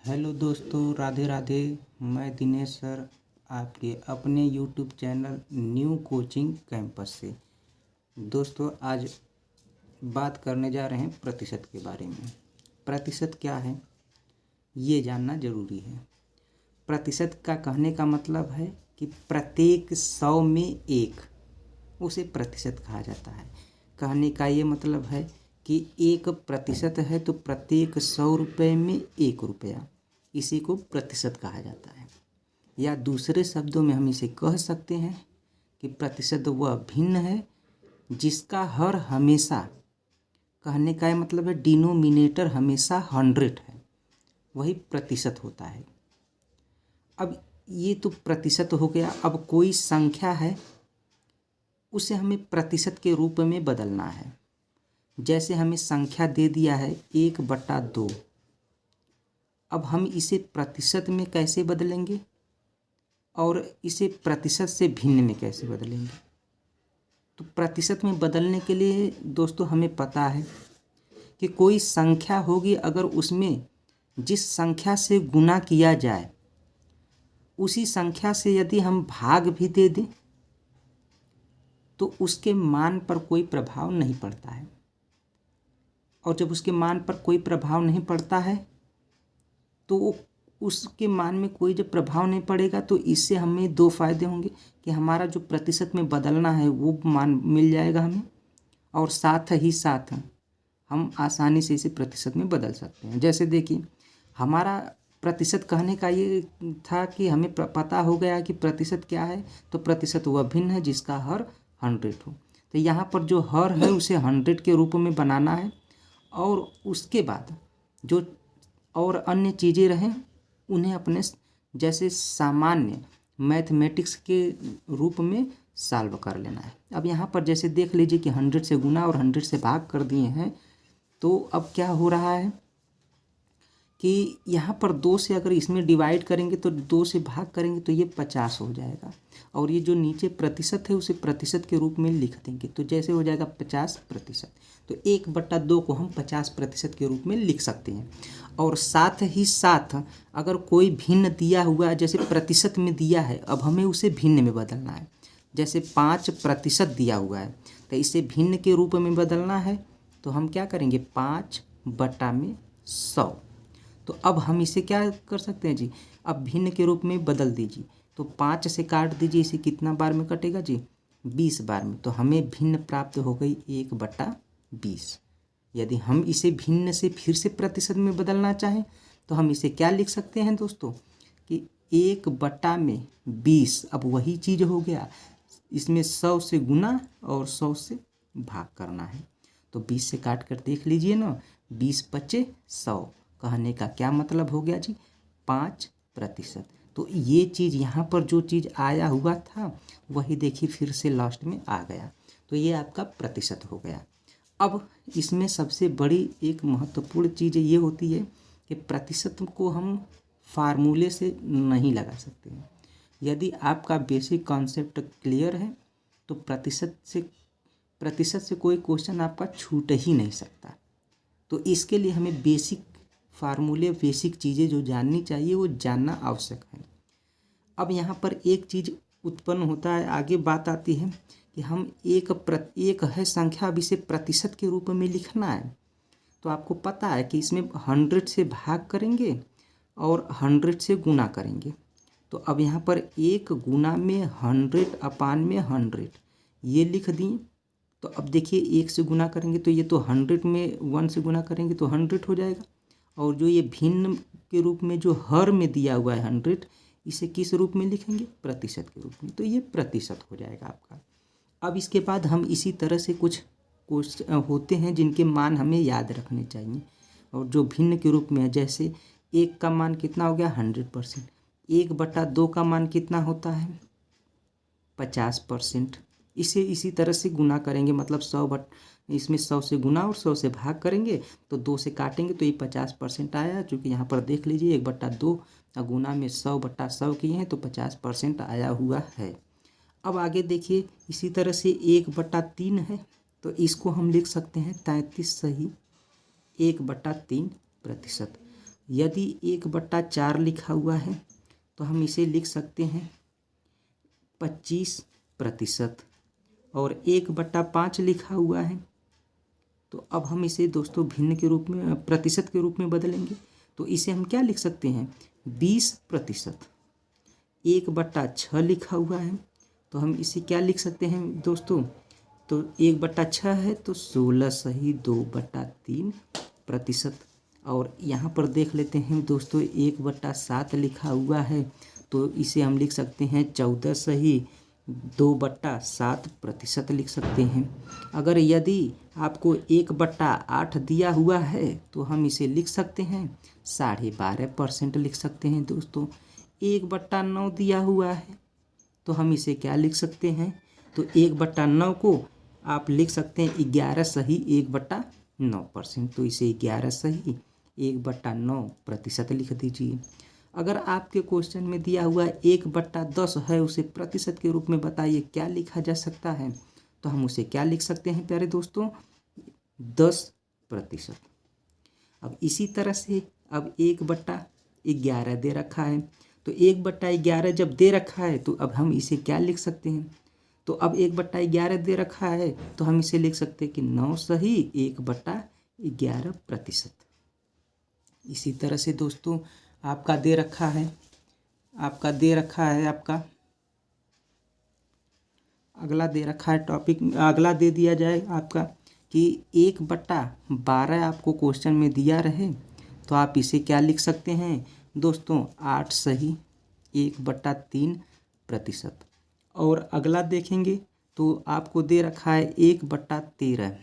Hello दोस्तों, राधे राधे। मैं Dinesh sir आपके अपने YouTube channel new coaching campus से। दोस्तों, आज बात करने जा रहे हैं प्रतिशत के बारे में। प्रतिशत क्या है ये जानना ज़रूरी है। प्रतिशत का कहने का मतलब है कि प्रत्येक 100 में एक, उसे प्रतिशत कहा जाता है। कहने का ये मतलब है कि 1% है तो प्रत्येक 100 रुपये में 1 रुपया, इसी को प्रतिशत कहा जाता है। या दूसरे शब्दों में हम इसे कह सकते हैं कि प्रतिशत वह भिन्न है जिसका हर हमेशा, कहने का मतलब है डिनोमिनेटर हमेशा 100 है, वही प्रतिशत होता है। अब ये तो प्रतिशत हो गया। अब कोई संख्या है उसे हमें प्रतिशत के रूप में बदलना है। जैसे हमें संख्या दे दिया है 1/2। अब हम इसे प्रतिशत में कैसे बदलेंगे और इसे प्रतिशत से भिन्न में कैसे बदलेंगे? तो प्रतिशत में बदलने के लिए दोस्तों हमें पता है कि कोई संख्या होगी, अगर उसमें जिस संख्या से गुना किया जाए उसी संख्या से यदि हम भाग भी दे दें तो उसके मान पर कोई प्रभाव नहीं पड़ता है। और जब उसके मान पर कोई प्रभाव नहीं पड़ता है तो उसके मान में कोई जब प्रभाव नहीं पड़ेगा तो इससे हमें 2 फायदे होंगे कि हमारा जो प्रतिशत में बदलना है वो मान मिल जाएगा हमें, और साथ ही साथ हम आसानी से इसे प्रतिशत में बदल सकते हैं। जैसे देखिए, हमारा प्रतिशत कहने का ये था कि हमें पता हो गया कि प्रतिशत क्या है, तो प्रतिशत वह भिन्न है जिसका हर 100 हो। तो यहाँ पर जो हर है उसे 100 के रूप में बनाना है, और उसके बाद जो और अन्य चीज़ें रहें उन्हें अपने जैसे सामान्य मैथमेटिक्स के रूप में सॉल्व कर लेना है। अब यहाँ पर जैसे देख लीजिए कि 100 से गुना और 100 से भाग कर दिए हैं, तो अब क्या हो रहा है कि यहाँ पर 2 से अगर इसमें डिवाइड करेंगे तो 2 से भाग करेंगे तो ये 50 हो जाएगा, और ये जो नीचे प्रतिशत है उसे प्रतिशत के रूप में लिख देंगे, तो जैसे हो जाएगा 50%। तो 1/2 को हम 50% के रूप में लिख सकते हैं। और साथ ही साथ अगर कोई भिन्न दिया हुआ है, जैसे प्रतिशत में दिया है, अब हमें उसे भिन्न में बदलना है। जैसे 5% दिया हुआ है तो इसे भिन्न के रूप में बदलना है, तो हम क्या करेंगे 5/100। तो अब हम इसे क्या कर सकते हैं जी, अब भिन्न के रूप में बदल दीजिए। तो 5 से काट दीजिए, इसे कितना बार में कटेगा जी, 20 बार में। तो हमें भिन्न प्राप्त हो गई 1/20। यदि हम इसे भिन्न से फिर से प्रतिशत में बदलना चाहें तो हम इसे क्या लिख सकते हैं दोस्तों कि 1/20। अब वही चीज़ हो गया, इसमें 100 से गुना और 100 से भाग करना है। तो 20 से काट कर देख लीजिए ना, 20×5=100। कहने का क्या मतलब हो गया जी, 5%। तो ये चीज़ यहाँ पर जो चीज़ आया हुआ था वही देखिए फिर से लास्ट में आ गया, तो ये आपका प्रतिशत हो गया। अब इसमें सबसे बड़ी एक महत्वपूर्ण चीज़ ये होती है कि प्रतिशत को हम फार्मूले से नहीं लगा सकते हैं। यदि आपका बेसिक कॉन्सेप्ट क्लियर है तो प्रतिशत से कोई क्वेश्चन आपका छूट ही नहीं सकता। तो इसके लिए हमें बेसिक फार्मूले, बेसिक चीज़ें जो जाननी चाहिए वो जानना आवश्यक है। अब यहाँ पर एक चीज़ उत्पन्न होता है, आगे बात आती है कि हम एक है संख्या, अब इसे प्रतिशत के रूप में लिखना है। तो आपको पता है कि इसमें 100 से भाग करेंगे और 100 से गुना करेंगे। तो अब यहाँ पर 1 गुना में 100/100 ये लिख दिए। तो अब देखिए 1 से गुना करेंगे तो ये तो 100 में 1 से गुना करेंगे तो 100 हो जाएगा, और जो ये भिन्न के रूप में जो हर में दिया हुआ है 100, इसे किस रूप में लिखेंगे, प्रतिशत के रूप में। तो ये प्रतिशत हो जाएगा आपका। अब इसके बाद हम इसी तरह से कुछ होते हैं जिनके मान हमें याद रखने चाहिए और जो भिन्न के रूप में है। जैसे 1 का मान कितना हो गया, 100%। 1/2 का मान कितना होता है, 50%। इसे इसी तरह से गुना करेंगे, मतलब 100 इसमें 100 से गुना और 100 से भाग करेंगे तो 2 से काटेंगे तो ये 50% आया। चूँकि यहाँ पर देख लीजिए 1/2 गुना में 100/100 किए हैं तो 50% आया हुआ है। अब आगे देखिए इसी तरह से 1/3 है तो इसको हम लिख सकते हैं 33 सही 1/3%। यदि 1/4 लिखा हुआ है तो हम इसे लिख सकते हैं 25%। और 1/5 लिखा हुआ है तो अब हम इसे दोस्तों भिन्न के रूप में, प्रतिशत के रूप में बदलेंगे। तो इसे हम क्या लिख सकते हैं 20%। 1/6 लिखा हुआ है तो हम इसे क्या लिख सकते हैं दोस्तों, तो 1/6 है तो 16 सही 2/3%। और यहाँ पर देख लेते हैं दोस्तों 1/7 लिखा हुआ है तो इसे हम लिख सकते हैं 14 सही 2/7% लिख सकते हैं। अगर यदि आपको 1/8 दिया हुआ है तो हम इसे लिख सकते हैं 12.5% लिख सकते हैं दोस्तों। 1/9 दिया हुआ है तो हम इसे क्या लिख सकते हैं, तो 1/9 को आप लिख सकते हैं 11 सही 1/9%। तो इसे 11 सही 1/9% लिख दीजिए। अगर आपके क्वेश्चन में दिया हुआ 1/10 है, उसे प्रतिशत के रूप में बताइए क्या लिखा जा सकता है, तो हम उसे क्या लिख सकते हैं प्यारे दोस्तों 10%। अब इसी तरह से अब 1/11 दे रखा है तो 1/11 जब दे रखा है तो अब हम इसे क्या लिख सकते हैं, तो अब 1/11 दे रखा है तो हम इसे लिख सकते हैं कि 9 सही 1/11%। इसी तरह से दोस्तों आपका दे रखा है आपका अगला दे रखा है टॉपिक, अगला दे दिया जाए आपका कि 1/12 आपको क्वेश्चन में दिया रहे तो आप इसे क्या लिख सकते हैं दोस्तों 8 सही 1/3%। और अगला देखेंगे तो आपको दे रखा है 1/13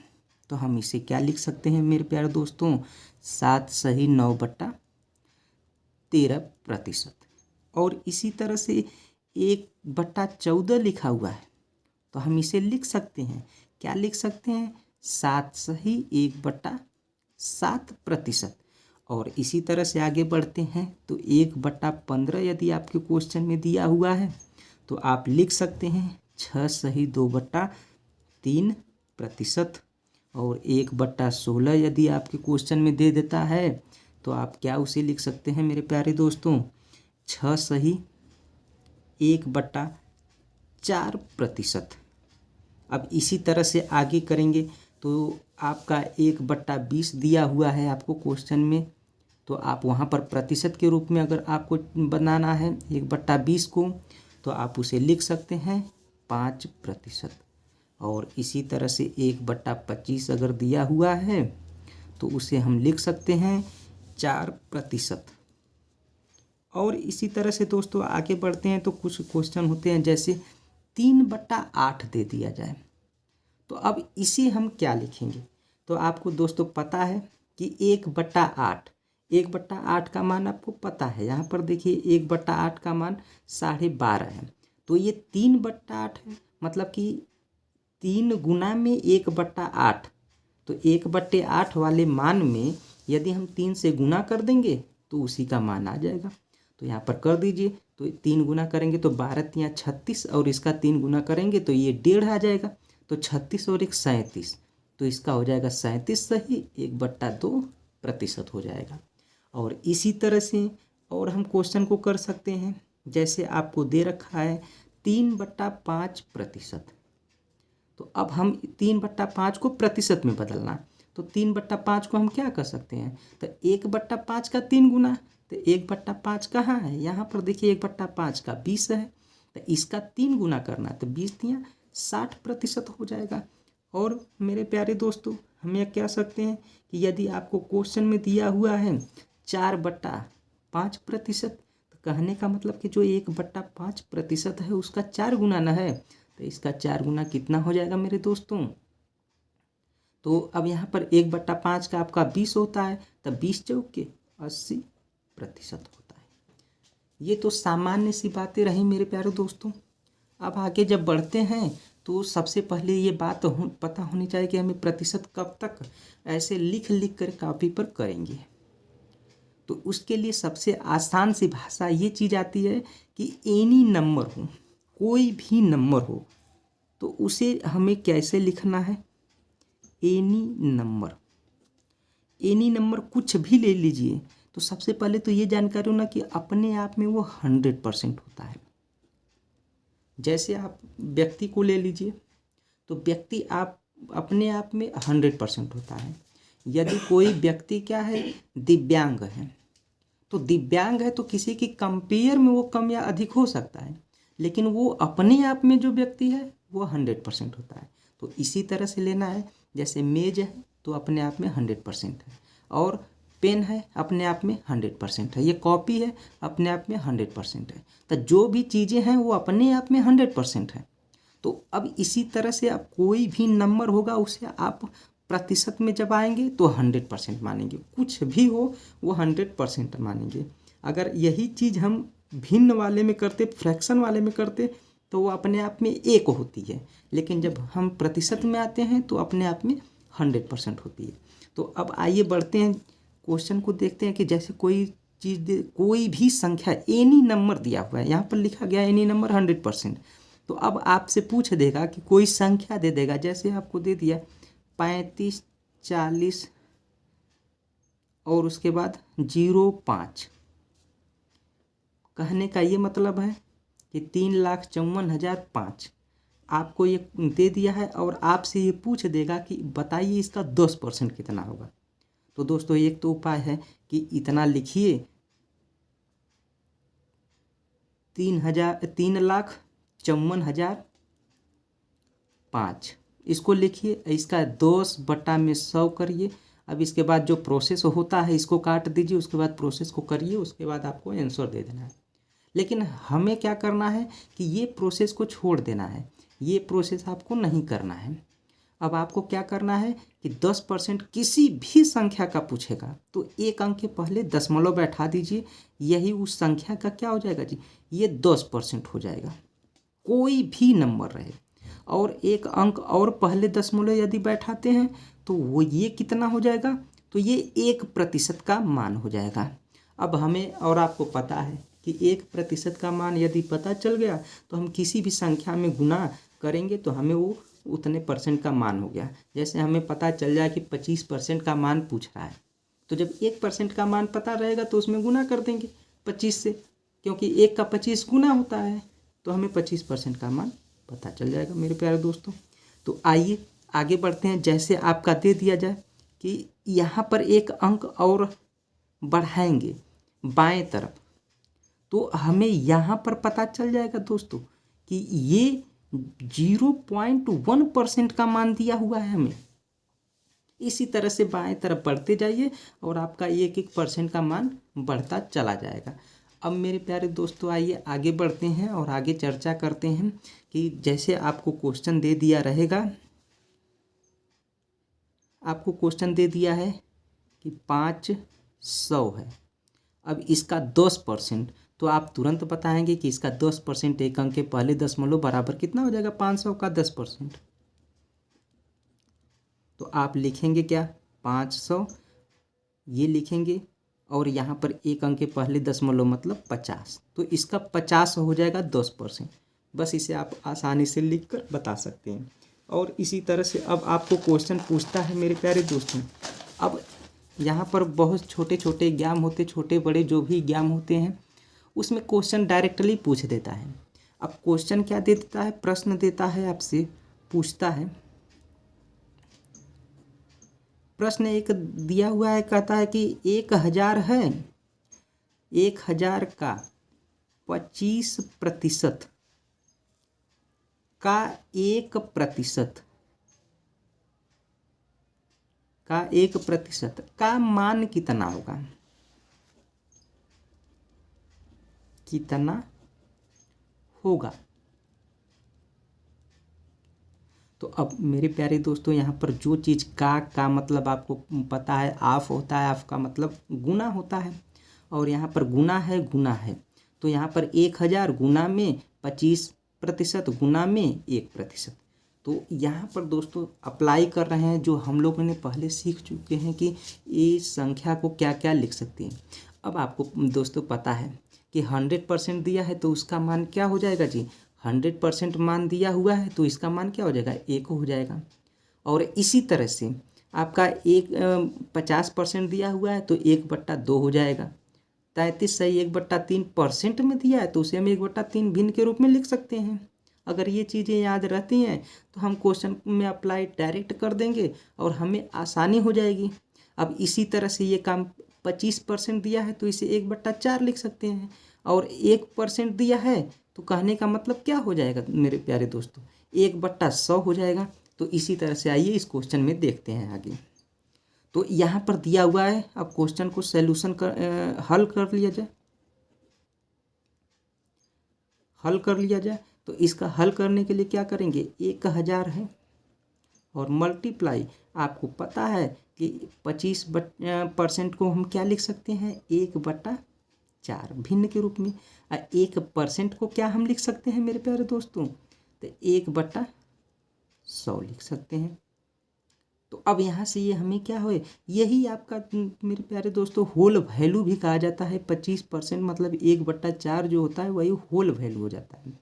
तो हम इसे क्या लिख सकते हैं मेरे प्यारे दोस्तों 7 सही 9/13%। और इसी तरह से 1/14 लिखा हुआ है तो हम इसे लिख सकते हैं, क्या लिख सकते हैं 7 सही 1/7%। और इसी तरह से आगे बढ़ते हैं तो 1/15 यदि आपके क्वेश्चन में दिया हुआ है तो आप लिख सकते हैं 6 सही 2/3%। और 1/16 यदि आपके क्वेश्चन में दे देता है तो आप क्या उसे लिख सकते हैं मेरे प्यारे दोस्तों 6 सही 1/4%। अब इसी तरह से आगे करेंगे तो आपका 1/20 दिया हुआ है आपको क्वेश्चन में, तो आप वहाँ पर प्रतिशत के रूप में अगर आपको बनाना है 1/20 को तो आप उसे लिख सकते हैं 5%। और इसी तरह से 1/25 अगर दिया हुआ है तो उसे हम लिख सकते हैं 4%। और इसी तरह से दोस्तों आगे बढ़ते हैं तो कुछ क्वेश्चन होते हैं जैसे 3/8 दे दिया जाए तो अब इसे हम क्या लिखेंगे, तो आपको दोस्तों पता है कि 1/8 का मान आपको पता है। यहाँ पर देखिए 1/8 का मान 12.5 है तो ये 3/8 है, मतलब कि 3 गुना में 1/8। तो 1/8 वाले मान में यदि हम 3 से गुना कर देंगे तो उसी का मान आ जाएगा। तो यहाँ पर कर दीजिए, तो 3 गुना करेंगे तो 12 × 36 और इसका 3 गुना करेंगे तो ये 1.5 आ जाएगा। तो 36 और 1 37 तो इसका हो जाएगा 37 सही 1/2% हो जाएगा। और इसी तरह से और हम क्वेश्चन को कर सकते हैं, जैसे आपको दे रखा है 3/5%। तो अब हम 3/5 को प्रतिशत में बदलना है तो 3/5 को हम क्या कर सकते हैं, तो 1/5 का 3 गुना, तो 1/5 कहाँ है, यहाँ पर देखिए 1/5 का 20 है तो इसका 3 गुना करना है तो 20 × 60% हो जाएगा। और मेरे प्यारे दोस्तों हम यह कह सकते हैं कि यदि आपको क्वेश्चन में दिया हुआ है 4/5%, तो कहने का मतलब कि जो 1/5% है उसका 4 गुना न है, तो इसका 4 गुना कितना हो जाएगा मेरे दोस्तों, तो अब यहाँ पर 1/5 का आपका 20 होता है तो 20 चौके 80% होता है। ये तो सामान्य सी बातें रही मेरे प्यारे दोस्तों। अब आगे जब बढ़ते हैं तो सबसे पहले ये बात पता होनी चाहिए कि हमें प्रतिशत कब तक ऐसे लिख कर कॉपी पर करेंगे। तो उसके लिए सबसे आसान सी भाषा ये चीज़ आती है कि एनी नंबर हो, कोई भी नंबर हो तो उसे हमें कैसे लिखना है, एनी नंबर कुछ भी ले लीजिए तो सबसे पहले तो ये जानकारी हो ना कि अपने आप में वो 100% होता है। जैसे आप व्यक्ति को ले लीजिए, तो व्यक्ति आप अपने आप में 100% होता है। यदि कोई व्यक्ति क्या है, दिव्यांग है, तो दिव्यांग है तो किसी की कंपेयर में वो कम या अधिक हो सकता है, लेकिन वो अपने आप में जो व्यक्ति है वो 100% होता है। तो इसी तरह से लेना है, जैसे मेज है तो अपने आप में 100% है, और पेन है अपने आप में 100% है, ये कॉपी है अपने आप में 100% है। तो जो भी चीज़ें हैं वो अपने आप में 100% है। तो अब इसी तरह से अब कोई भी नंबर होगा उसे आप प्रतिशत में जब आएंगे तो 100% मानेंगे, कुछ भी हो वो 100% मानेंगे। अगर यही चीज़ हम भिन्न वाले में करते, फ्रैक्शन वाले में करते, तो वो अपने आप में 1 होती है, लेकिन जब हम प्रतिशत में आते हैं तो अपने आप में 100% होती है। तो अब आइए बढ़ते हैं, क्वेश्चन को देखते हैं कि जैसे कोई चीज़ कोई भी संख्या एनी नंबर दिया हुआ है, यहाँ पर लिखा गया एनी नंबर 100%। तो अब आपसे पूछ देगा कि कोई संख्या दे देगा, जैसे आपको दे दिया 35, 40 और उसके बाद 05। कहने का ये मतलब है कि 3,54,005 आपको ये दे दिया है, और आपसे ये पूछ देगा कि बताइए इसका 10% कितना होगा। तो दोस्तों एक तो उपाय है कि इतना लिखिए, 3,54,005 इसको लिखिए, इसका 10/100 करिए। अब इसके बाद जो प्रोसेस होता है इसको काट दीजिए, उसके बाद प्रोसेस को करिए, उसके बाद आपको आंसर दे देना है। लेकिन हमें क्या करना है कि ये प्रोसेस को छोड़ देना है, ये प्रोसेस आपको नहीं करना है। अब आपको क्या करना है कि 10% किसी भी संख्या का पूछेगा तो एक अंक के पहले दशमलव बैठा दीजिए, यही उस संख्या का क्या हो जाएगा जी, ये 10% हो जाएगा, कोई भी नंबर रहे। और एक अंक और पहले दशमलव यदि बैठाते हैं तो वो ये कितना हो जाएगा, तो ये 1% का मान हो जाएगा। अब हमें और आपको पता है कि 1% का मान यदि पता चल गया तो हम किसी भी संख्या में गुना करेंगे तो हमें वो उतने % का मान हो गया। जैसे हमें पता चल जाए कि 25% का मान पूछ रहा है, तो जब 1% का मान पता रहेगा तो उसमें गुना कर देंगे 25 से, क्योंकि 1 का 25 गुना होता है, तो हमें 25% का मान पता चल जाएगा मेरे प्यारे दोस्तों। तो आइए आगे बढ़ते हैं। जैसे आपका दे दिया जाए कि यहाँ पर एक अंक और बढ़ाएंगे बाएं तरफ, तो हमें यहाँ पर पता चल जाएगा दोस्तों कि ये 0.1% का मान दिया हुआ है हमें। इसी तरह से बाएं तरफ बढ़ते जाइए और आपका 1% का मान बढ़ता चला जाएगा। अब मेरे प्यारे दोस्तों आइए आगे बढ़ते हैं और आगे चर्चा करते हैं कि जैसे आपको क्वेश्चन दे दिया रहेगा, आपको क्वेश्चन दे दिया है कि 500 है। अब इसका 10%, तो आप तुरंत बताएंगे कि इसका 10% एक अंक के पहले दशमलव बराबर कितना हो जाएगा, 500 का 10%। तो आप लिखेंगे क्या, 500 ये लिखेंगे, और यहाँ पर एक अंक के पहले दशमलव मतलब 50, तो इसका 50 हो जाएगा 10%। बस इसे आप आसानी से लिखकर बता सकते हैं। और इसी तरह से अब आपको क्वेश्चन पूछता है मेरे प्यारे दोस्तों, अब यहाँ पर बहुत छोटे छोटे एग्जाम होते, छोटे बड़े जो भी एग्जाम होते हैं उसमें क्वेश्चन डायरेक्टली पूछ देता है। अब क्वेश्चन क्या दे देता है, प्रश्न देता है, आपसे पूछता है, प्रश्न एक दिया हुआ है, कहता है कि 1000 है, 1000 का 25% का 1% का मान कितना होगा, कितना होगा। तो अब मेरे प्यारे दोस्तों यहाँ पर जो चीज़ का मतलब आपको पता है, आफ होता है, आफ का मतलब गुना होता है, और यहाँ पर गुना है, तो यहाँ पर 1000 गुना में 25% गुना में 1%। तो यहाँ पर दोस्तों अप्लाई कर रहे हैं जो हम लोगों ने पहले सीख चुके हैं कि इस संख्या को क्या क्या लिख सकते हैं। अब आपको दोस्तों पता है कि 100% दिया है तो उसका मान क्या हो जाएगा जी, 100% मान दिया हुआ है तो इसका मान क्या हो जाएगा, 1 हो जाएगा। और इसी तरह से आपका 50% दिया हुआ है तो 1/2 हो जाएगा। 33 सही 1/3% में दिया है तो उसे हम 1/3 भिन्न के रूप में लिख सकते हैं। अगर ये चीज़ें याद रहती हैं तो हम क्वेश्चन में अप्लाई डायरेक्ट कर देंगे और हमें आसानी हो जाएगी। अब इसी तरह से ये काम 25% दिया है तो इसे 1/4 लिख सकते हैं, और 1% दिया है तो कहने का मतलब क्या हो जाएगा मेरे प्यारे दोस्तों, 1/100 हो जाएगा। तो इसी तरह से आइए इस क्वेश्चन में देखते हैं आगे। तो यहाँ पर दिया हुआ है, अब क्वेश्चन को हल कर लिया जाए। तो इसका हल करने के लिए क्या करेंगे, 1000 है और मल्टीप्लाई, आपको पता है कि 25% को हम क्या लिख सकते हैं, 1/4 भिन्न के रूप में। 1% को क्या हम लिख सकते हैं मेरे प्यारे दोस्तों, तो 1/100 लिख सकते हैं। तो अब यहाँ से ये हमें क्या हो, यही आपका मेरे प्यारे दोस्तों होल वैल्यू भी कहा जाता है। 25% मतलब 1/4 जो होता है वही होल वैल्यू हो जाता है।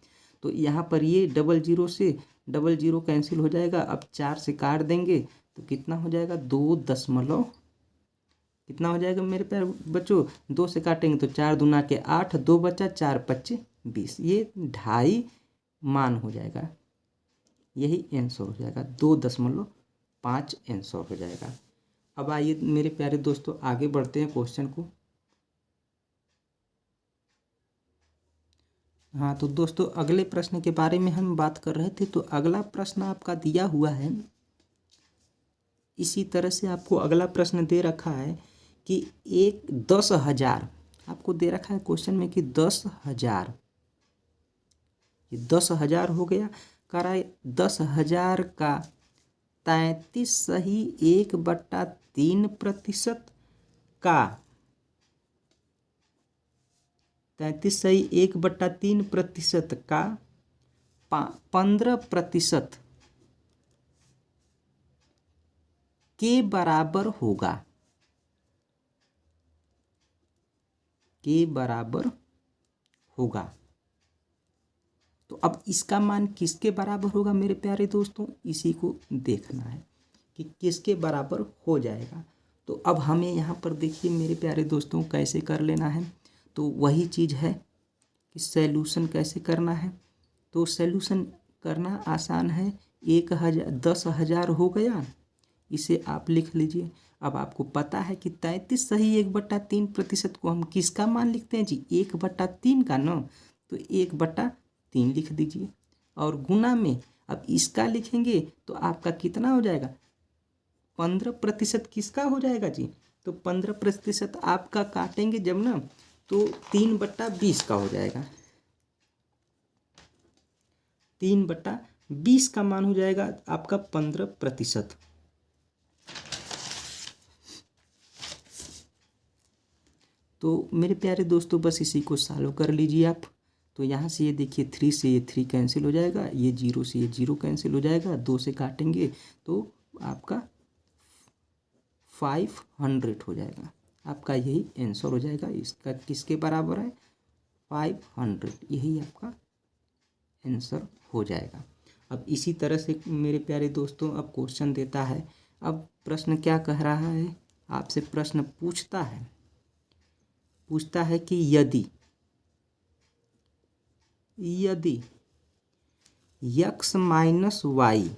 तो यहाँ पर ये 00 से 00 कैंसिल हो जाएगा। अब 4 से काट देंगे तो कितना हो जाएगा, 2 दशमलव कितना हो जाएगा मेरे प्यारे बच्चों, 2 से काटेंगे तो 4 दूना के 8, 2 बचा 4 5 20, ये 2.5 मान हो जाएगा, यही आंसर हो जाएगा, 2.5 आंसर हो जाएगा। अब आइए मेरे प्यारे दोस्तों आगे बढ़ते हैं क्वेश्चन को। हाँ तो दोस्तों अगले प्रश्न के बारे में हम बात कर रहे थे। तो अगला प्रश्न आपका दिया हुआ है, इसी तरह से आपको अगला प्रश्न दे रखा है कि 10,000 आपको दे रखा है क्वेश्चन में कि 10,000, ये 10,000 हो गया, कह रहा है 10,000 का 33 सही 1/3% का 33 सही 1/3% का 15% के बराबर होगा, तो अब इसका मान किसके बराबर होगा मेरे प्यारे दोस्तों, इसी को देखना है कि किसके बराबर हो जाएगा। तो अब हमें यहाँ पर देखिए मेरे प्यारे दोस्तों कैसे कर लेना है। तो वही चीज़ है कि सैल्यूशन कैसे करना है। तो सैल्यूशन करना आसान है। 10,000 हो गया, इसे आप लिख लीजिए। अब आपको पता है कि 33 सही 1/3% को हम किसका मान लिखते हैं जी, 1/3 का ना, तो 1/3 लिख दीजिए। और गुना में अब इसका लिखेंगे तो आपका कितना हो जाएगा, 15% किसका हो जाएगा जी, तो 15% आपका काटेंगे जब ना तो 3/20 का हो जाएगा, 3/20 का मान हो जाएगा आपका 15%। तो मेरे प्यारे दोस्तों बस इसी को सॉल्व कर लीजिए आप। तो यहाँ से ये देखिए 3 से ये 3 कैंसिल हो जाएगा, ये 0 से ये 0 कैंसिल हो जाएगा, 2 से काटेंगे तो आपका 500 हो जाएगा, आपका यही आंसर हो जाएगा। इसका किसके बराबर है, 500, यही आपका आंसर हो जाएगा। अब इसी तरह से मेरे प्यारे दोस्तों अब क्वेश्चन देता है। अब प्रश्न क्या कह रहा है, आपसे प्रश्न पूछता है कि यदि x माइनस वाई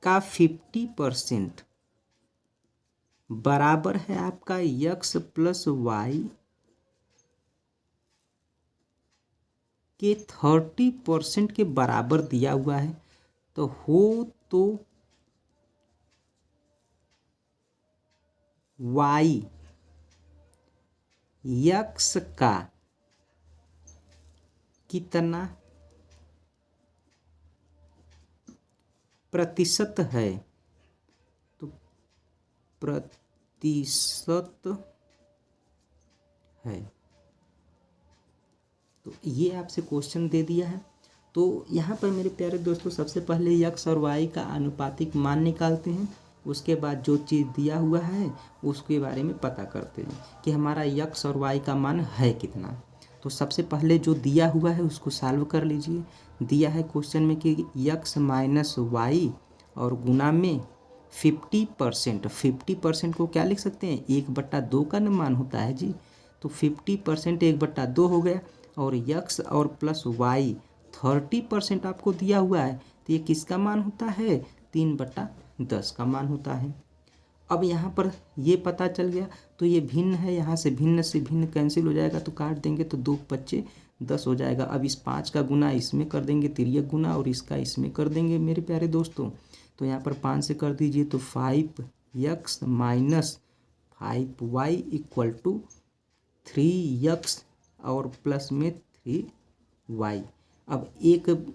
का 50% बराबर है आपका x प्लस वाई के 30% के बराबर दिया हुआ है, तो y x का कितना प्रतिशत है, तो प्रतिशत है। तो ये आपसे क्वेश्चन दे दिया है। तो यहाँ पर मेरे प्यारे दोस्तों सबसे पहले x और y का आनुपातिक मान निकालते हैं, उसके बाद जो चीज़ दिया हुआ है उसके बारे में पता करते हैं कि हमारा x और y का मान है कितना। तो सबसे पहले जो दिया हुआ है उसको सॉल्व कर लीजिए। दिया है क्वेश्चन में कि x माइनस वाई और गुना में 50%, 50% को क्या लिख सकते हैं, 1/2 का न मान होता है जी। तो 50% 1/2 हो गया। और यक्स और प्लस वाई 30% आपको दिया हुआ है, तो ये किसका मान होता है, 3/10 का मान होता है। अब यहाँ पर ये पता चल गया, तो ये भिन्न है, यहाँ से भिन्न कैंसिल हो जाएगा, तो काट देंगे तो 2×5 = 10 हो जाएगा। अब इस 5 का गुना इसमें कर देंगे, तिर्यक गुना, और इसका इसमें कर देंगे मेरे प्यारे दोस्तों। तो यहाँ पर 5 से कर दीजिए, तो 5x - 5y = 3x और प्लस में 3y। अब एक